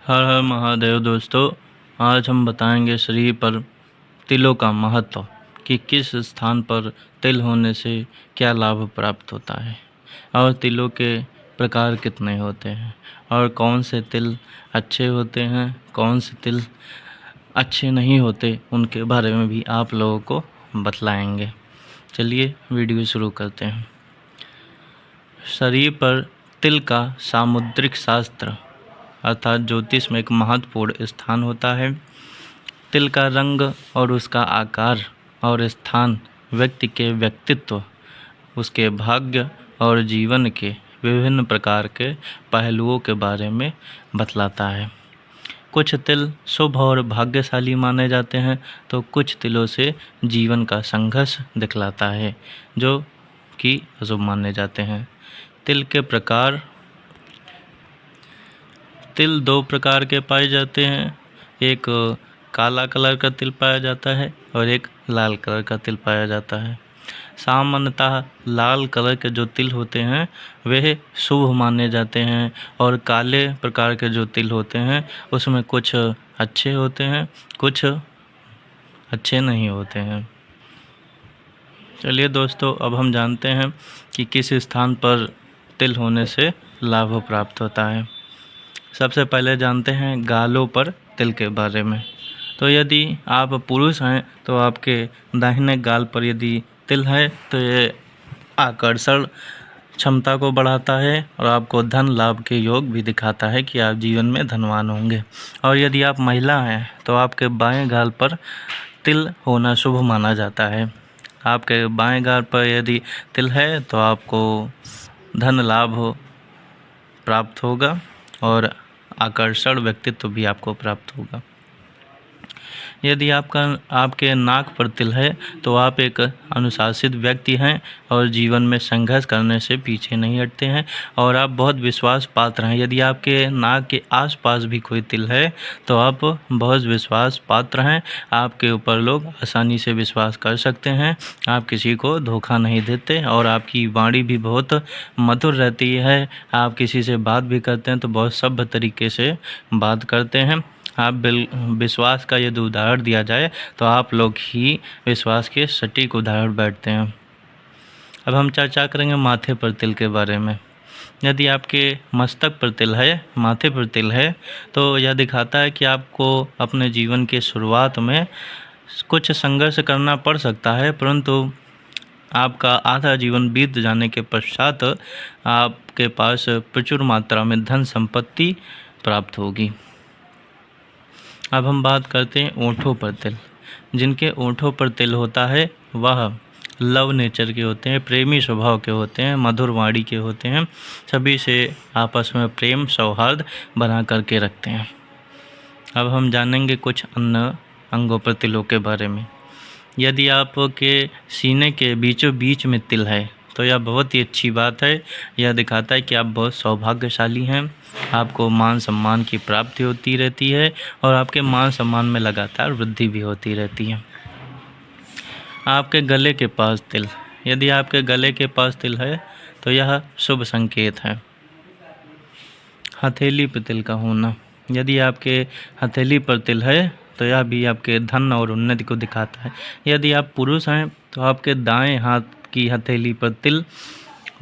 हर हर महादेव दोस्तों। आज हम बताएंगे शरीर पर तिलों का महत्व कि किस स्थान पर तिल होने से क्या लाभ प्राप्त होता है और तिलों के प्रकार कितने होते हैं और कौन से तिल अच्छे होते हैं, कौन से तिल अच्छे नहीं होते, उनके बारे में भी आप लोगों को बतलाएंगे। चलिए वीडियो शुरू करते हैं। शरीर पर तिल का सामुद्रिक शास्त्र अर्थात ज्योतिष में एक महत्वपूर्ण स्थान होता है। तिल का रंग और उसका आकार और स्थान व्यक्ति के व्यक्तित्व, उसके भाग्य और जीवन के विभिन्न प्रकार के पहलुओं के बारे में बतलाता है। कुछ तिल शुभ और भाग्यशाली माने जाते हैं तो कुछ तिलों से जीवन का संघर्ष दिखलाता है जो कि अशुभ माने जाते हैं। तिल के प्रकार। तिल दो प्रकार के पाए जाते हैं। एक काला कलर का तिल पाया जाता है और एक लाल कलर का तिल पाया जाता है। सामान्यतः लाल कलर के जो तिल होते हैं वह शुभ माने जाते हैं और काले प्रकार के जो तिल होते हैं उसमें कुछ अच्छे होते हैं, कुछ अच्छे नहीं होते हैं। चलिए दोस्तों, अब हम जानते हैं कि किस स्थान पर तिल होने से लाभ प्राप्त होता है। सबसे पहले जानते हैं गालों पर तिल के बारे में। तो यदि आप पुरुष हैं तो आपके दाहिने गाल पर यदि तिल है तो ये आकर्षण क्षमता को बढ़ाता है और आपको धन लाभ के योग भी दिखाता है कि आप जीवन में धनवान होंगे। और यदि आप महिला हैं तो आपके बाएं गाल पर तिल होना शुभ माना जाता है। आपके बाएं गाल पर यदि तिल है तो आपको धन लाभ प्राप्त होगा और आकर्षण व्यक्तित्व भी आपको प्राप्त होगा। यदि आपके नाक पर तिल है तो आप एक अनुशासित व्यक्ति हैं और जीवन में संघर्ष करने से पीछे नहीं हटते हैं और आप बहुत विश्वास पात्र हैं। यदि आपके नाक के आसपास भी कोई तिल है तो आप बहुत विश्वास पात्र हैं। आपके ऊपर लोग आसानी से विश्वास कर सकते हैं। आप किसी को धोखा नहीं देते और आपकी वाणी भी बहुत मधुर रहती है। आप किसी से बात भी करते हैं तो बहुत सभ्य तरीके से बात करते हैं। आप विश्वास का यदि उदाहरण दिया जाए तो आप लोग ही विश्वास के सटीक उदाहरण बैठते हैं। अब हम चर्चा करेंगे माथे पर तिल के बारे में। यदि आपके मस्तक पर तिल है, माथे पर तिल है, तो यह दिखाता है कि आपको अपने जीवन के शुरुआत में कुछ संघर्ष करना पड़ सकता है, परंतु आपका आधा जीवन बीत जाने के पश्चात आपके पास प्रचुर मात्रा में धन संपत्ति प्राप्त होगी। अब हम बात करते हैं ओंठों पर तिल। जिनके ओंठों पर तिल होता है वह लव नेचर के होते हैं, प्रेमी स्वभाव के होते हैं, मधुर वाणी के होते हैं, सभी से आपस में प्रेम सौहार्द बना करके रखते हैं। अब हम जानेंगे कुछ अन्य अंगों पर तिलों के बारे में। यदि आपके सीने के बीचों बीच में तिल है तो यह बहुत ही अच्छी बात है। यह दिखाता है कि आप बहुत सौभाग्यशाली हैं। आपको मान सम्मान की प्राप्ति होती रहती है और आपके मान सम्मान में लगातार वृद्धि भी होती रहती है। आपके गले के पास तिल। यदि आपके गले के पास तिल है तो यह शुभ संकेत है। हथेली पर तिल का होना। यदि आपके हथेली पर तिल है तो यह भी आपके धन और उन्नति को दिखाता है। यदि आप पुरुष हैं तो आपके दाएं हाथ की हथेली पर तिल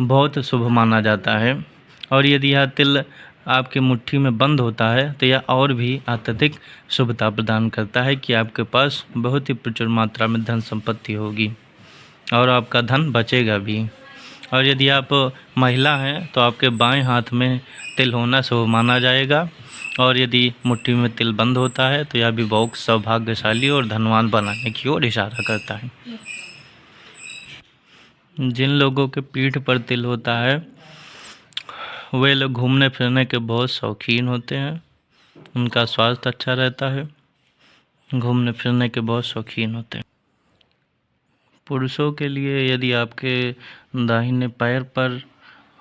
बहुत शुभ माना जाता है और यदि यह तिल आपकी मुट्ठी में बंद होता है तो यह और भी अत्यधिक शुभता प्रदान करता है कि आपके पास बहुत ही प्रचुर मात्रा में धन संपत्ति होगी और आपका धन बचेगा भी। और यदि आप महिला हैं तो आपके बाएं हाथ में तिल होना शुभ माना जाएगा और यदि मुट्ठी में तिल बंद होता है तो यह भी बहुत सौभाग्यशाली और धनवान बनाने की ओर इशारा करता है। जिन लोगों के पीठ पर तिल होता है वे लोग घूमने फिरने के बहुत शौकीन होते हैं। उनका स्वास्थ्य अच्छा रहता है, घूमने फिरने के बहुत शौकीन होते हैं। पुरुषों के लिए यदि आपके दाहिने पैर पर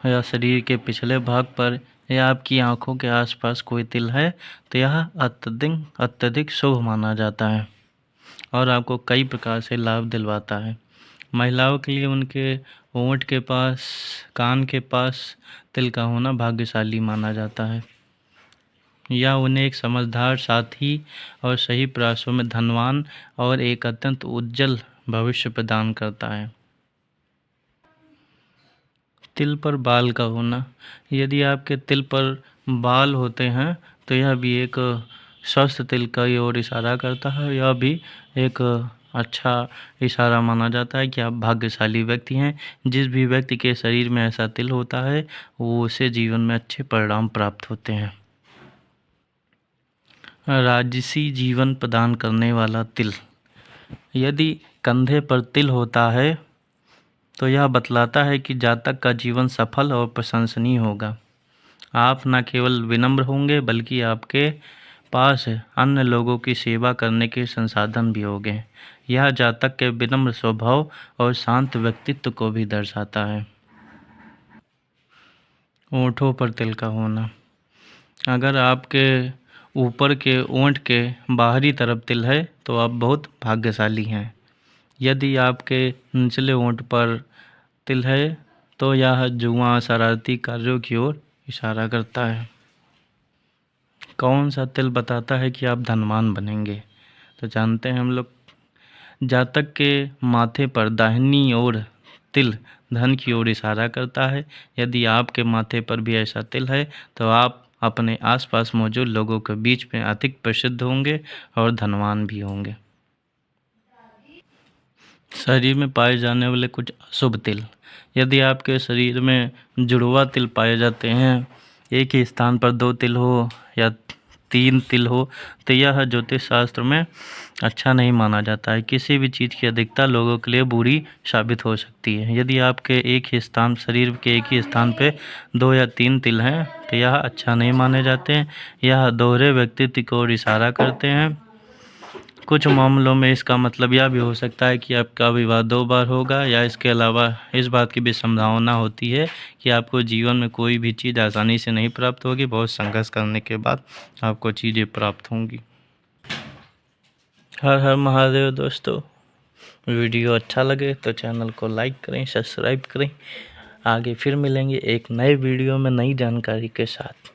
या शरीर के पिछले भाग पर या आपकी आंखों के आसपास कोई तिल है तो यह अत्यधिक शुभ माना जाता है और आपको कई प्रकार से लाभ दिलवाता है। महिलाओं के लिए उनके होंठ के पास, कान के पास तिल का होना भाग्यशाली माना जाता है। यह उन्हें एक समझदार साथी और सही प्रयासों में धनवान और एक अत्यंत उज्जवल भविष्य प्रदान करता है। तिल पर बाल का होना। यदि आपके तिल पर बाल होते हैं तो यह भी एक स्वस्थ तिल की ओर इशारा करता है। यह भी एक अच्छा इशारा माना जाता है कि आप भाग्यशाली व्यक्ति हैं। जिस भी व्यक्ति के शरीर में ऐसा तिल होता है वो उसे जीवन में अच्छे परिणाम प्राप्त होते हैं। राजसी जीवन प्रदान करने वाला तिल। यदि कंधे पर तिल होता है तो यह बतलाता है कि जातक का जीवन सफल और प्रशंसनीय होगा। आप न केवल विनम्र होंगे बल्कि आपके पास अन्य लोगों की सेवा करने के संसाधन भी होंगे। यह जातक के विनम्र स्वभाव और शांत व्यक्तित्व को भी दर्शाता है। ओंठों पर तिल का होना। अगर आपके ऊपर के ओंठ के बाहरी तरफ तिल है तो आप बहुत भाग्यशाली हैं। यदि आपके निचले ओंठ पर तिल है तो यह जुआ शरारती कार्यों की ओर इशारा करता है। कौन सा तिल बताता है कि आप धनवान बनेंगे? तो जानते हैं हम लोग। जातक के माथे पर दाहिनी ओर तिल धन की ओर इशारा करता है। यदि आपके माथे पर भी ऐसा तिल है तो आप अपने आसपास मौजूद लोगों के बीच में अधिक प्रसिद्ध होंगे और धनवान भी होंगे। शरीर में पाए जाने वाले कुछ अशुभ तिल। यदि आपके शरीर में जुड़वा तिल पाए जाते हैं, एक ही स्थान पर 2 तिल हो या 3 तिल हो तो यह ज्योतिष शास्त्र में अच्छा नहीं माना जाता है। किसी भी चीज़ की अधिकता लोगों के लिए बुरी साबित हो सकती है। यदि आपके एक ही स्थान शरीर के एक ही स्थान पे 2 या 3 तिल हैं तो यह अच्छा नहीं माने जाते हैं। यह दोहरे व्यक्तित्व की ओर इशारा करते हैं। कुछ मामलों में इसका मतलब यह भी हो सकता है कि आपका विवाह 2 बार होगा, या इसके अलावा इस बात की भी संभावना होती है कि आपको जीवन में कोई भी चीज़ आसानी से नहीं प्राप्त होगी। बहुत संघर्ष करने के बाद आपको चीज़ें प्राप्त होंगी। हर हर महादेव दोस्तों। वीडियो अच्छा लगे तो चैनल को लाइक करें, सब्सक्राइब करें। आगे फिर मिलेंगे एक नए वीडियो में नई जानकारी के साथ।